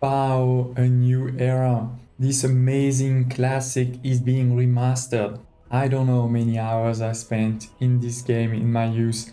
Wow, a new era. This amazing classic is being remastered. I don't know how many hours I spent in this game in my youth.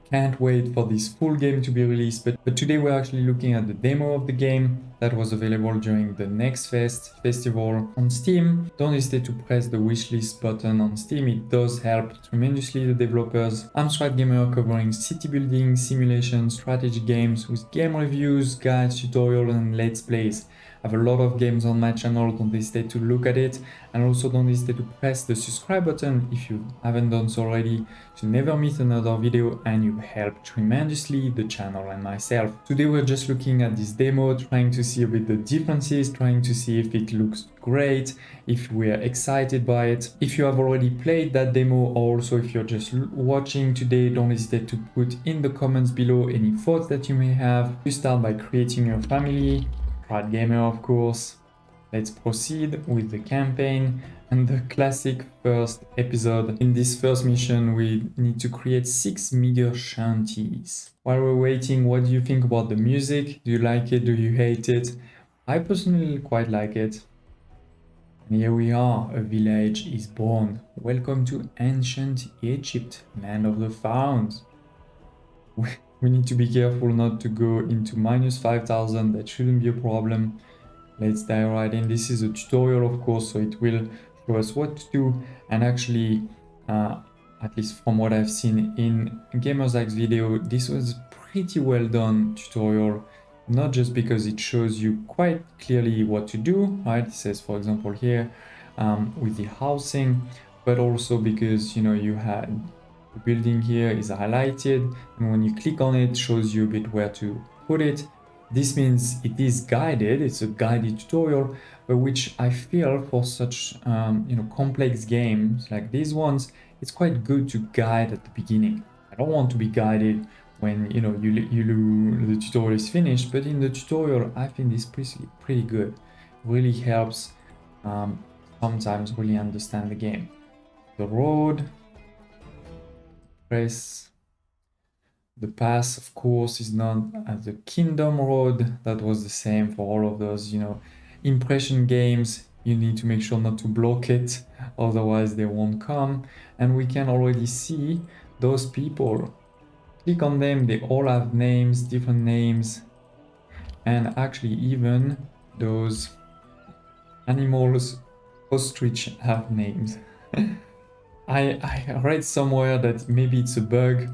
Can't wait for this full game to be released, but today we're actually looking at the demo of the game that was available during the Next Fest festival on Steam. Don't hesitate to press the wishlist button on Steam, it does help tremendously the developers. I'm Strat Gamer, covering city building, simulation, strategy games with game reviews, guides, tutorials and let's plays. I have a lot of games on my channel, don't hesitate to look at it, and also don't hesitate to press the subscribe button if you haven't done so already to never miss another video, and you help tremendously the channel and myself. Today we're just looking at this demo, trying to see a bit the differences, trying to see if it looks great, if we're excited by it. If you have already played that demo, or also if you're just watching today, don't hesitate to put in the comments below any thoughts that you may have. You start by creating your family. Strat Gamer, of course. Let's proceed with the campaign and the classic first episode. In this first mission, we need to create 6 meager shanties. While we're waiting, what do you think about the music? Do you like it? Do you hate it? I personally quite like it. And here we are, a village is born. Welcome to ancient Egypt, land of the pharaohs. We need to be careful not to go into minus 5,000, that shouldn't be a problem. Let's dive right in. This is a tutorial, of course, so it will show us what to do. And actually, at least from what I've seen in GamersX's video, this was pretty well done tutorial. Not just because it shows you quite clearly what to do, right? It says, for example, here with the housing, but also because, you know, you had the building here is highlighted, and when you click on it, shows you a bit where to put it. This means it is guided, it's a guided tutorial, but which I feel for such complex games like these ones, it's quite good to guide at the beginning. I don't want to be guided when the tutorial is finished, but in the tutorial I think this is pretty good. Really helps sometimes really understand the game. The road, press. The path, of course, is known as the Kingdom Road. That was the same for all of those, impression games. You need to make sure not to block it, otherwise they won't come. And we can already see those people. Click on them, they all have names, different names. And actually even those animals, ostrich, have names. I read somewhere that maybe it's a bug,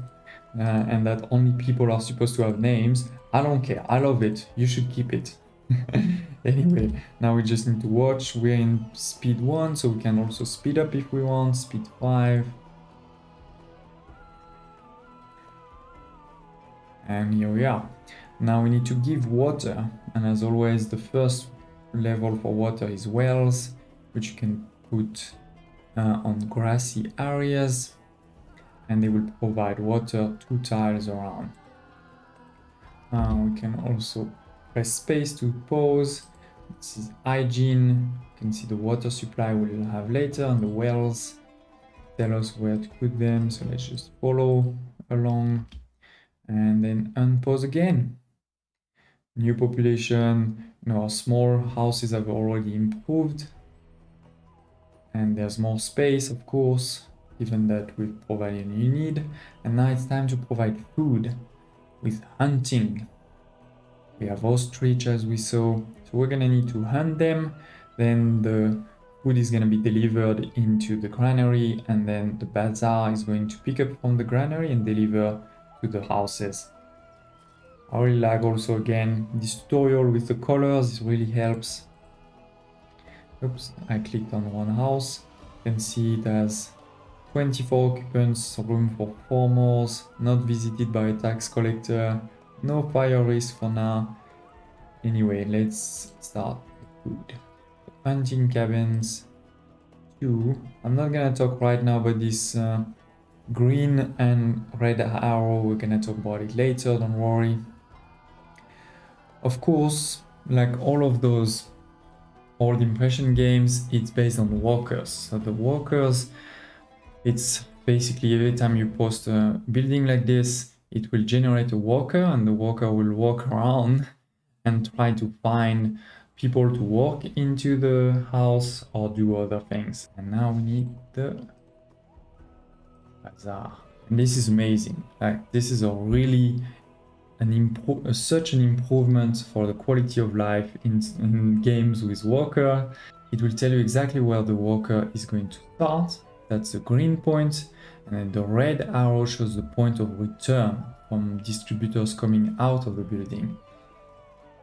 and that only people are supposed to have names. I don't care, I love it, you should keep it. Anyway, now we just need to watch. We're in speed 1, so we can also speed up if we want, speed 5. And here we are. Now we need to give water, and as always, the first level for water is wells, which you can put on grassy areas, and they will provide water 2 tiles around. We can also press space to pause. This is hygiene. You can see the water supply we'll have later, and the wells tell us where to put them. So let's just follow along and then unpause again. New population. Our small houses have already improved, and there's more space, of course, given that we've provided you need. And now it's time to provide food with hunting. We have ostrich, as we saw, so we're gonna need to hunt them. Then the food is gonna be delivered into the granary, and then the bazaar is going to pick up from the granary and deliver to the houses. I really like also, again, this tutorial with the colors, it really helps. Oops, I clicked on one house. You can see it has 24 occupants, room for 4 more, not visited by a tax collector, no fire risk for now. Anyway, let's start the food. Hunting cabins 2. I'm not gonna talk right now about this green and red arrow, we're gonna talk about it later, don't worry. Of course, like all of those old impression games, it's based on walkers. So the walkers, it's basically every time you post a building like this, it will generate a walker, and the walker will walk around and try to find people to walk into the house or do other things. And now we need the bazaar. And this is amazing. Like, this is a really such an improvement for the quality of life in games with worker. It will tell you exactly where the worker is going to start. That's the green point. And then the red arrow shows the point of return from distributors coming out of the building.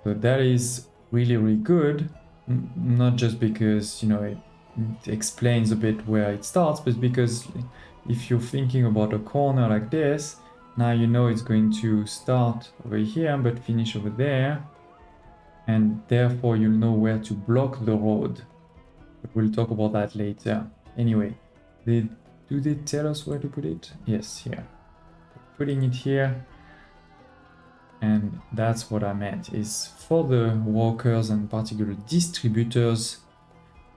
So that is really, really good. Not just because, you know, it explains a bit where it starts, but because if you're thinking about a corner like this, now you know it's going to start over here but finish over there, and therefore you'll know where to block the road. But we'll talk about that later. Anyway, do they tell us where to put it? Yes, here. Putting it here. And that's what I meant, is for the workers and particular distributors,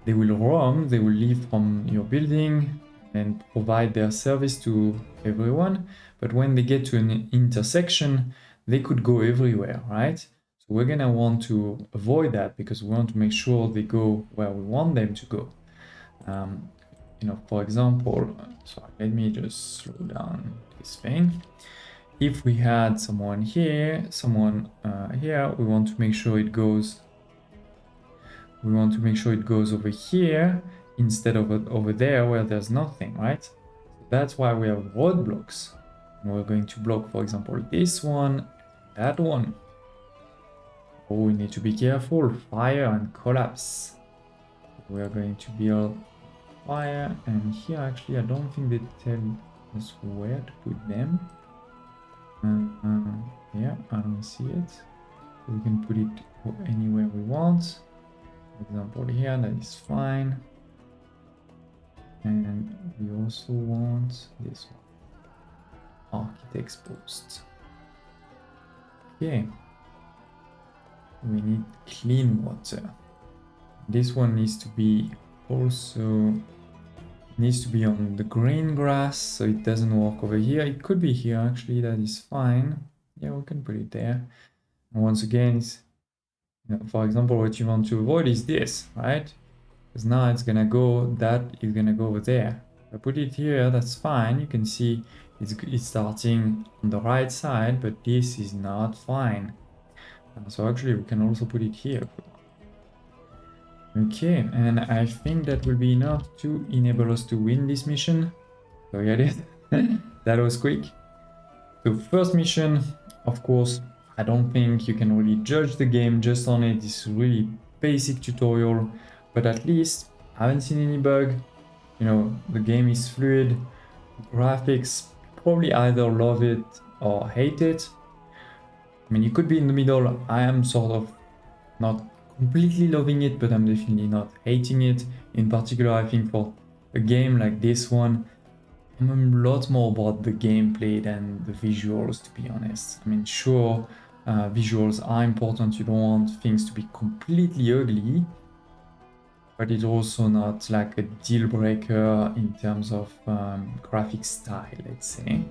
they will roam, they will leave from your building and provide their service to everyone. But when they get to an intersection, they could go everywhere, right? So we're gonna want to avoid that because we want to make sure they go where we want them to go. You know, for example, sorry, let me just slow down this thing. If we had someone here, someone here, we want to make sure it goes. We want to make sure it goes over here instead of over there where there's nothing, right? So that's why we have roadblocks. And we're going to block, for example, this one, that one. Oh, we need to be careful. Fire and collapse. We are going to build fire, and here actually I don't think they tell us where to put them. Yeah, I don't see it. So we can put it anywhere we want. For example, here, that is fine. And we also want this one. Architect's post. Okay. We need clean water. This one needs to be also on the green grass, so it doesn't walk over here. It could be here actually, that is fine. Yeah, we can put it there. And once again, you know, for example, what you want to avoid is this, right? Because now it's gonna go, that is gonna go over there. If I put it here, that's fine. You can see it's starting on the right side, but this is not fine. So actually we can also put it here. Okay, and I think that will be enough to enable us to win this mission. So yeah, that was quick. So first mission, of course, I don't think you can really judge the game just on it. This is really basic tutorial, but at least I haven't seen any bug. You know, the game is fluid, graphics, probably either love it or hate it. I mean, you could be in the middle. I am sort of not completely loving it, but I'm definitely not hating it. In particular, I think for a game like this one, I'm a lot more about the gameplay than the visuals, to be honest. I mean, sure, visuals are important. You don't want things to be completely ugly, but it's also not like a deal breaker in terms of graphic style, let's say.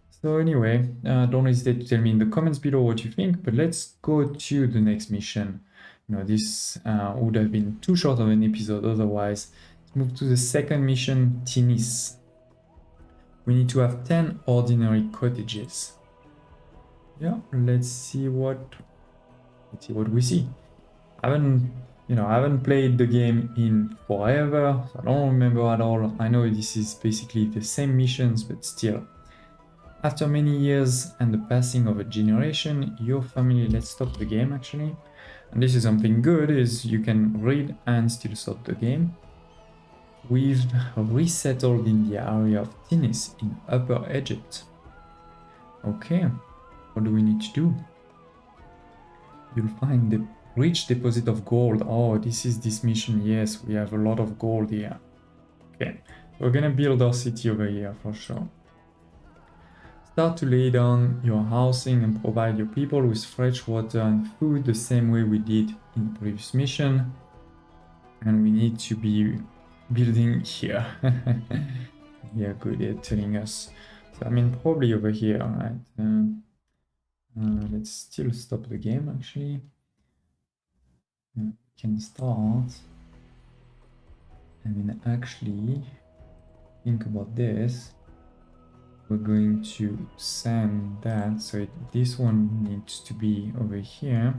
So anyway, don't hesitate to tell me in the comments below what you think, but let's go to the next mission. You know, this would have been too short of an episode otherwise. Let's move to the second mission, Tinis. We need to have 10 ordinary cottages. Yeah, let's see what we see. I haven't played the game in forever, so I don't remember at all. I know this is basically the same missions, but still. After many years and the passing of a generation, your family, let's stop the game actually. And this is something good, is you can read and still stop the game. We've resettled in the area of Tinis in Upper Egypt. Okay, what do we need to do? You'll find the rich deposit of gold. Oh, this is this mission. Yes, we have a lot of gold here. Okay, we're gonna build our city over here for sure. Start to lay down your housing and provide your people with fresh water and food the same way we did in the previous mission. And we need to be building here. Yeah, good at telling us. So I mean, probably over here, right? Let's still stop the game actually. We can start. I mean, actually, think about this. We're going to send that, so this one needs to be over here.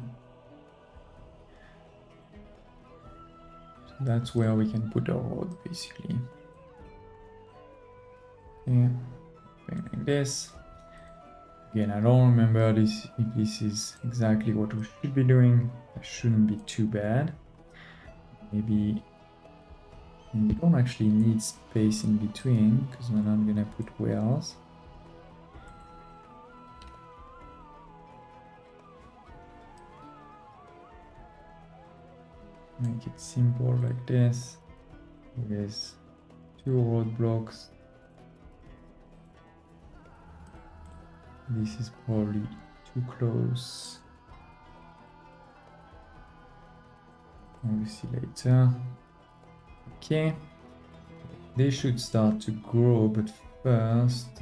So that's where we can put our road, basically. Yeah, like this. Again, I don't remember this if this is exactly what we should be doing. It shouldn't be too bad. Maybe we don't actually need space in between because we're not gonna put wells. Make it simple like this. With 2 roadblocks. This is probably too close. We'll see later. Okay. They should start to grow, but first,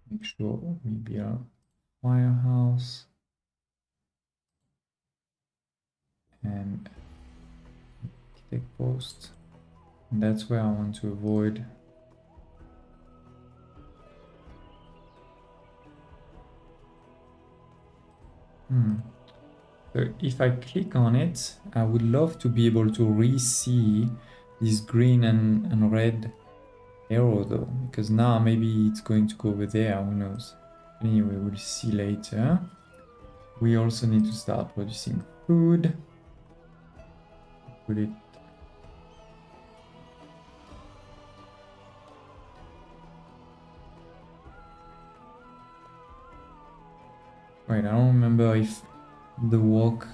make sure we build a firehouse. And architect post. And that's where I want to avoid. So if I click on it, I would love to be able to re-see this green and red arrow though, because now maybe it's going to go over there, who knows. Anyway, we'll see later. We also need to start producing food. Put it. Wait, I don't remember if the walk,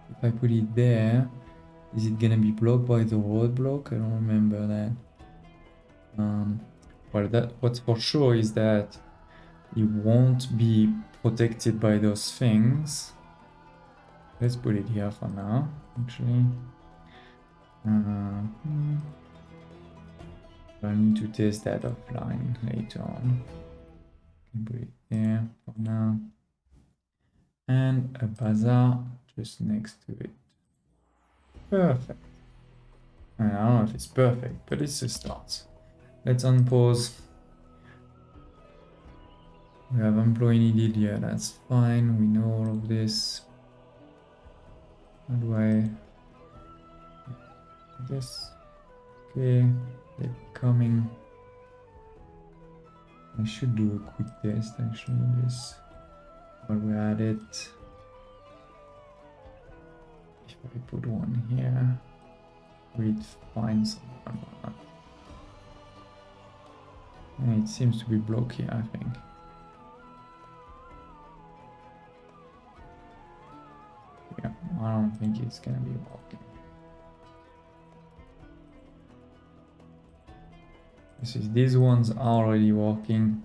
if I put it there, is it gonna be blocked by the roadblock? I don't remember that. Well, what's for sure is that it won't be protected by those things. Let's put it here for now, actually. I need to test that offline later on. Can put it there for now. And a bazaar just next to it. Perfect. I don't know if it's perfect, but it's a start. Let's unpause. We have employee needed, yeah, that's fine. We know all of this. How do I... This. Okay, they're coming. I should do a quick test actually, just while we're at it. If I put one here, will it find someone or not? And it seems to be blocked here, I think. Yeah, I don't think it's gonna be working. These ones are already working.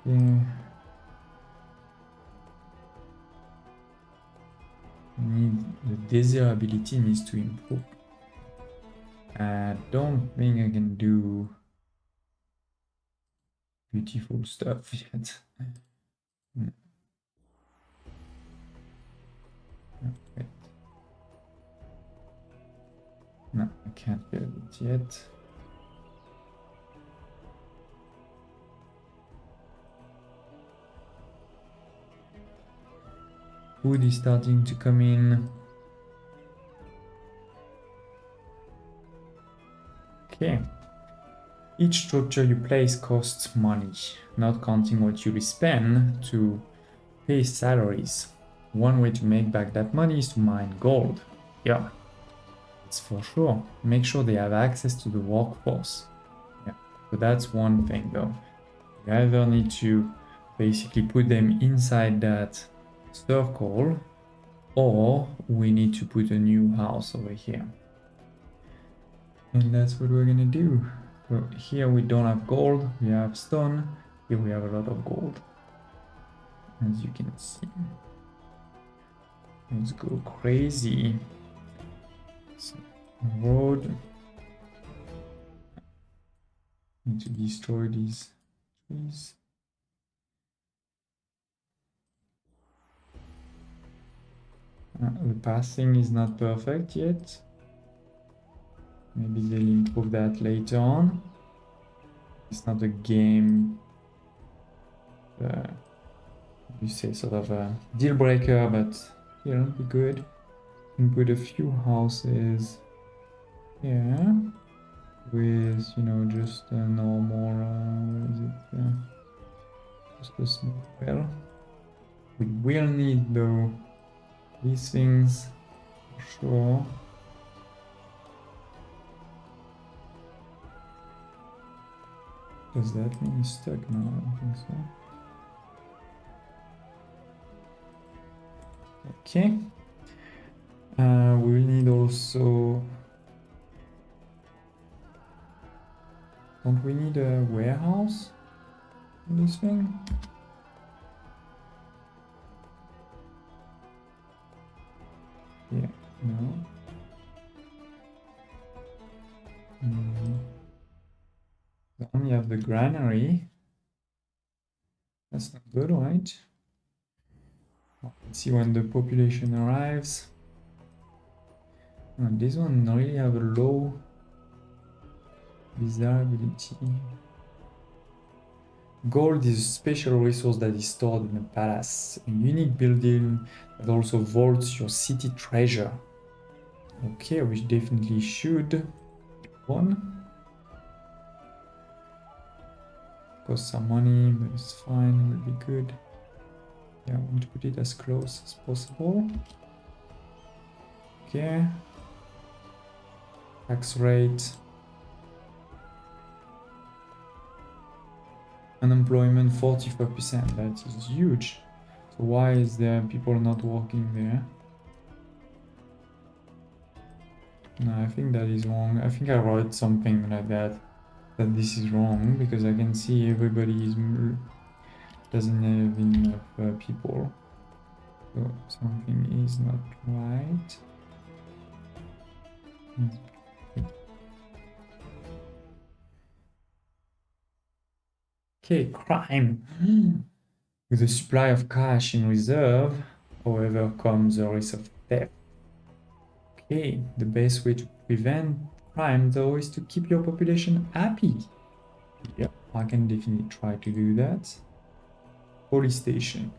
Yeah. The desirability needs to improve. I don't think I can do beautiful stuff yet. No. Wait. No, I can't build it yet. Wood is starting to come in. Okay. Each structure you place costs money, not counting what you spend to pay salaries. One way to make back that money is to mine gold. Yeah, it's for sure. Make sure they have access to the workforce. Yeah, so that's one thing though. You either need to basically put them inside that circle, or we need to put a new house over here. And that's what we're gonna do. So here we don't have gold, we have stone. Here we have a lot of gold, as you can see. Let's go crazy. So, road. Need to destroy these trees. The passing is not perfect yet. Maybe they'll improve that later on. It's not a game, you say, sort of a deal breaker, but it'll be good. And put a few houses here with, you know, just a normal, what is it? Just a small well. We will need, though, these things for sure. Does that mean he's stuck? No, I don't think so. Okay. We will need also... Don't we need a warehouse in this thing? Yeah, no. We only have the granary. That's not good, right? Let's see when the population arrives. This one really have a low desirability. Gold is a special resource that is stored in a palace, a unique building that also vaults your city treasure. Okay, we definitely should. One. Cost some money, but it's fine, will be good. Yeah, I want to put it as close as possible. Okay. Tax rate. Unemployment 45%, that is huge. So why is there people not working there? No, I think that is wrong. I think I wrote something like that this is wrong, because I can see everybody doesn't have enough people. So something is not right. Okay, crime. With a supply of cash in reserve, however, comes a risk of theft. Okay, the best way to prevent crime, though, is to keep your population happy. Yep, I can definitely try to do that. Police station.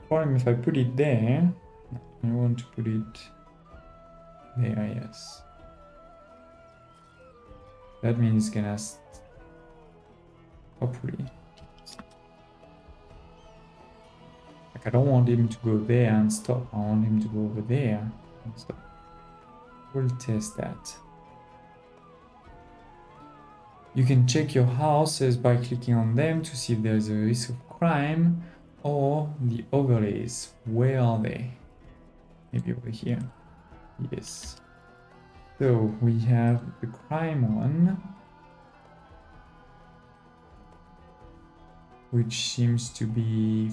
Problem if I put it there, I want to put it there, yes. That means it's gonna hopefully. Like, I don't want him to go there and stop. I want him to go over there and stop. We'll test that. You can check your houses by clicking on them to see if there is a risk of crime or the overlays. Where are they? Maybe over here. Yes. So we have the crime one, which seems to be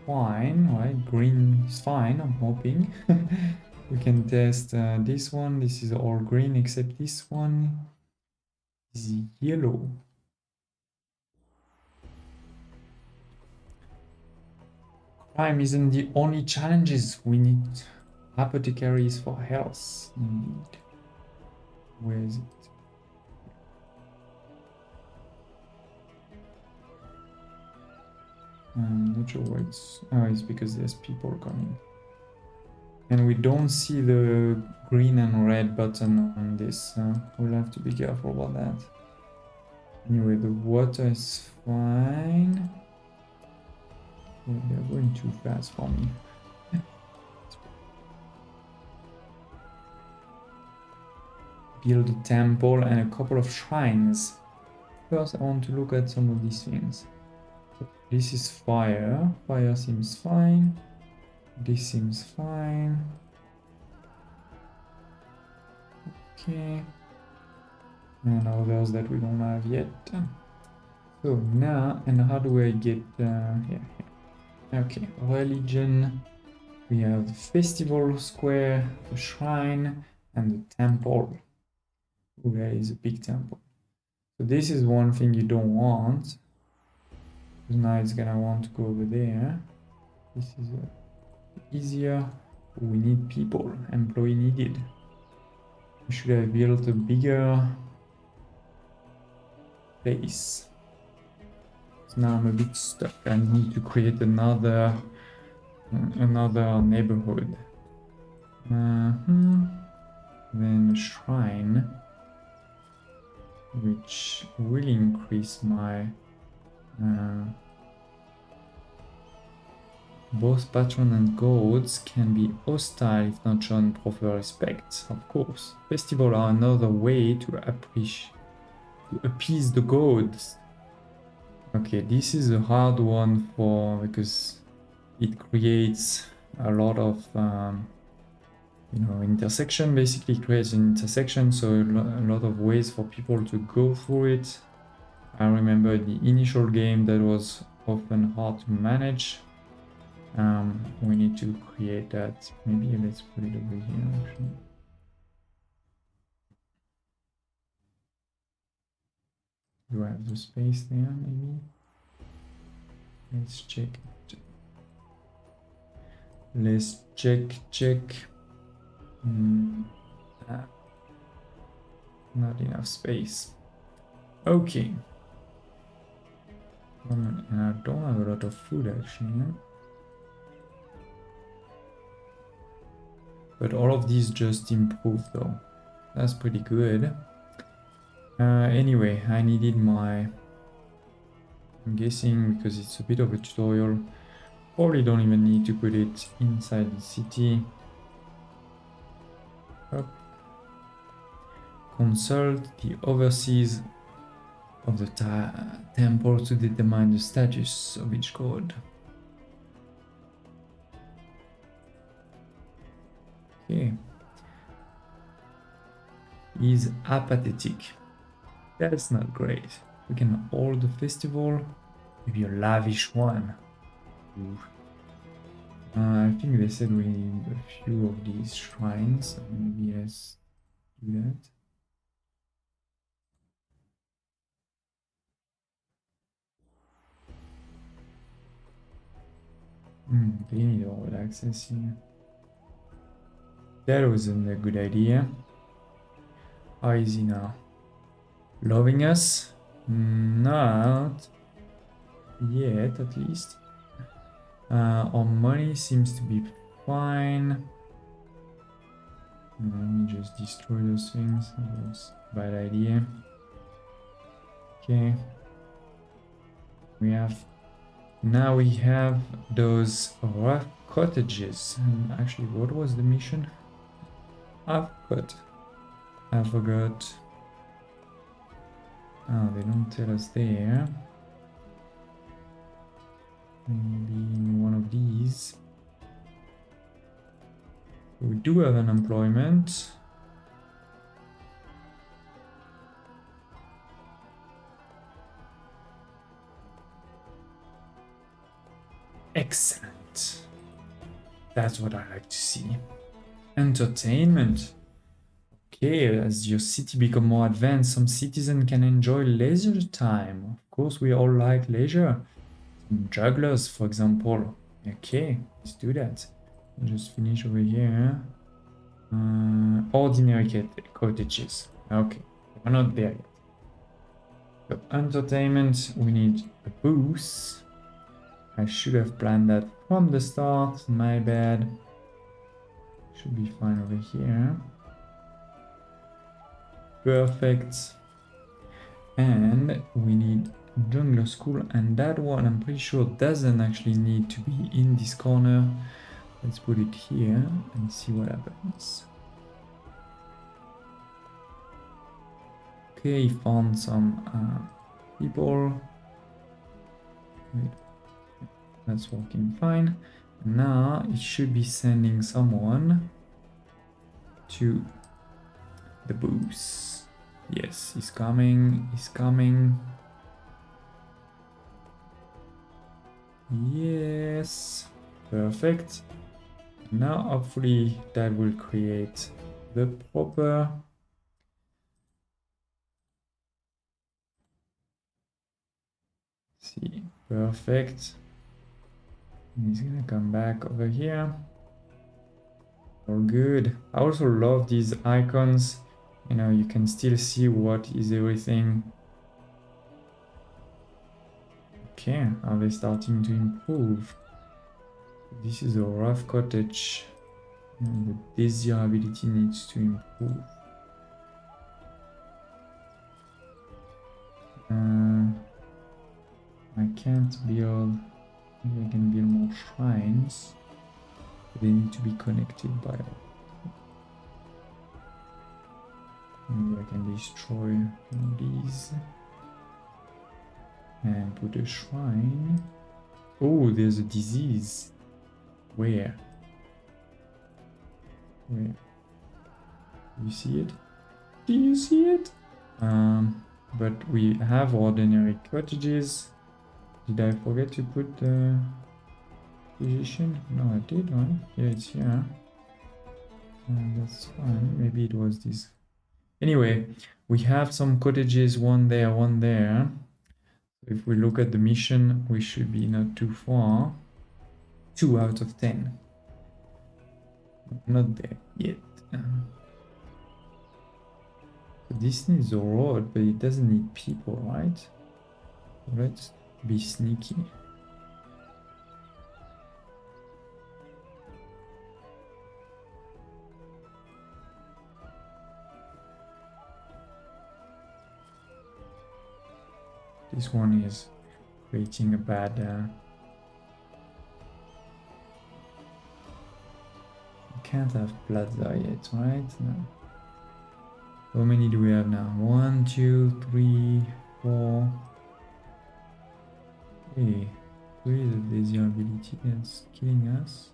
fine, right? Green is fine, I'm hoping. We can test this one. This is all green except this one is yellow. Crime isn't the only challenges. We need apothecaries for health, indeed. Where is it? I'm not sure why it's... Oh, it's because there's people coming. And we don't see the green and red button on this. We'll have to be careful about that. Anyway, the water is fine. Yeah, they're going too fast for me. Build a temple and a couple of shrines. First, I want to look at some of these things. This is fire. Fire seems fine. This seems fine. Okay. And others that we don't have yet. So now, and how do I get here? Okay, religion. We have the festival square, the shrine, and the temple. Oh, there is a big temple. So this is one thing you don't want. Now it's gonna want to go over there. This is easier. We need people. Employee needed. We should have built a bigger place. So now I'm a bit stuck. I need to create another neighborhood. Then a shrine, which will increase my both patron and gods can be hostile if not shown proper respect, of course. Festivals are another way to appease the gods. Okay, this is a hard one because it creates a lot of intersection. Basically creates an intersection, so a lot of ways for people to go through it. I remember the initial game that was often hard to manage. We need to create that. Maybe let's put it over here actually. Do I have the space there maybe? Let's check. Let's check. Not enough space. Okay. And I don't have a lot of food actually. But all of these just improved though. That's pretty good. Anyway, I needed my... I'm guessing because it's a bit of a tutorial. Probably don't even need to put it inside the city. Up. Consult the overseers of the temple to determine the status of each god. Okay. Is apathetic. That's not great. We can hold the festival. Maybe a lavish one. I think they said we need a few of these shrines. So maybe let's do that. They need all access here. That wasn't a good idea. How is he now? Loving us? Not yet, at least. Our money seems to be fine. Let me just destroy those things. That was a bad idea. Okay. Now we have those rough cottages. And actually, what was the mission? I forgot. Oh, they don't tell us there. Maybe in one of these. We do have an employment. Excellent. That's what I like to see. Entertainment. Okay, as your city becomes more advanced, some citizens can enjoy leisure time. Of course, we all like leisure. Some jugglers, for example. Okay, let's do that. I'll just finish over here. Ordinary cottages. Okay, we're not there yet. So entertainment, we need a booth. I should have planned that from the start, my bad. Should be fine over here. Perfect. And we need jungler school, and that one I'm pretty sure doesn't actually need to be in this corner. Let's put it here and see what happens. Okay, found some people. Wait. That's working fine. Now it should be sending someone to the booth. Yes, he's coming. He's coming. Yes, perfect. Now hopefully that will create the proper See, perfect. And he's gonna come back over here. All good. I also love these icons. You know, you can still see what is everything. Okay, are they starting to improve? This is a rough cottage. And the desirability needs to improve. I can't build. Maybe I can build more shrines. They need to be connected by. Maybe I can destroy one of these and put a shrine. Oh, there's a disease. Where? Where? Do you see it? Do you see it? But we have ordinary cottages. Did I forget to put the position? No, I did, right? Yeah, it's here. That's fine. Maybe it was this. Anyway, we have some cottages, one there, one there. If we look at the mission, we should be not too far. 2 out of 10. Not there yet. This needs a road, but it doesn't need people, right? So let's be sneaky. This one is creating a bad... can't have plaza yet, right? No. How many do we have now? 1, 2, 3, 4. Hey, where is the desirability that's killing us?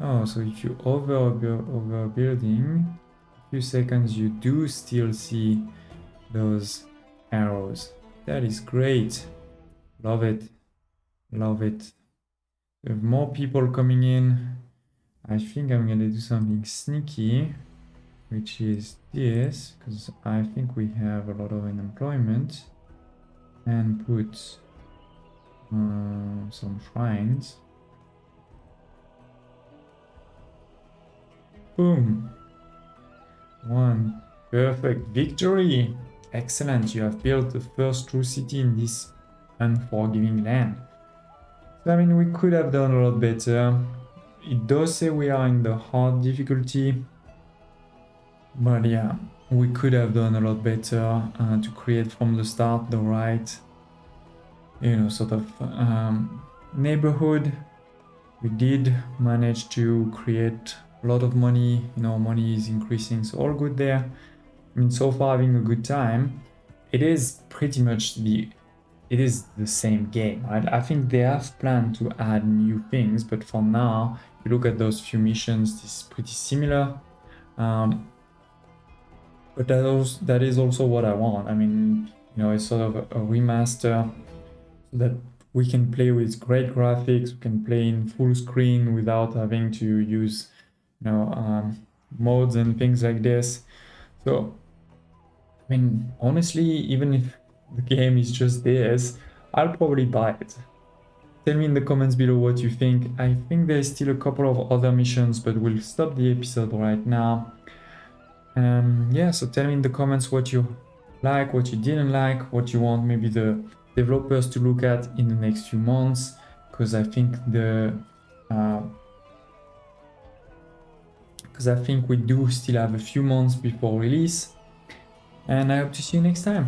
Oh, so if you overbuilding, a few seconds, you do still see those arrows. That is great. Love it. Love it. We have more people coming in. I think I'm gonna do something sneaky, which is this, because I think we have a lot of unemployment, and put some shrines. Boom. 1 perfect victory. Excellent. You have built the first true city in this unforgiving land. So, I mean, we could have done a lot better. It does say we are in the hard difficulty, but yeah, we could have done a lot better to create from the start the right, you know, sort of neighborhood. We did manage to create a lot of money, you know, money is increasing, so all good there. I mean, so far having a good time. It is pretty much the same game, right? I think they have planned to add new things, but for now, you look at those few missions, this is pretty similar. But that is also what I want. I mean, you know, it's sort of a remaster so that we can play with great graphics, we can play in full screen without having to use, you know, modes and things like this. So, I mean, honestly, even if the game is just this, I'll probably buy it. Tell me in the comments below what you think. I think there's still a couple of other missions, but we'll stop the episode right now. Yeah, so tell me in the comments what you like, what you didn't like, what you want maybe the developers to look at in the next few months, because I think we do still have a few months before release. And I hope to see you next time.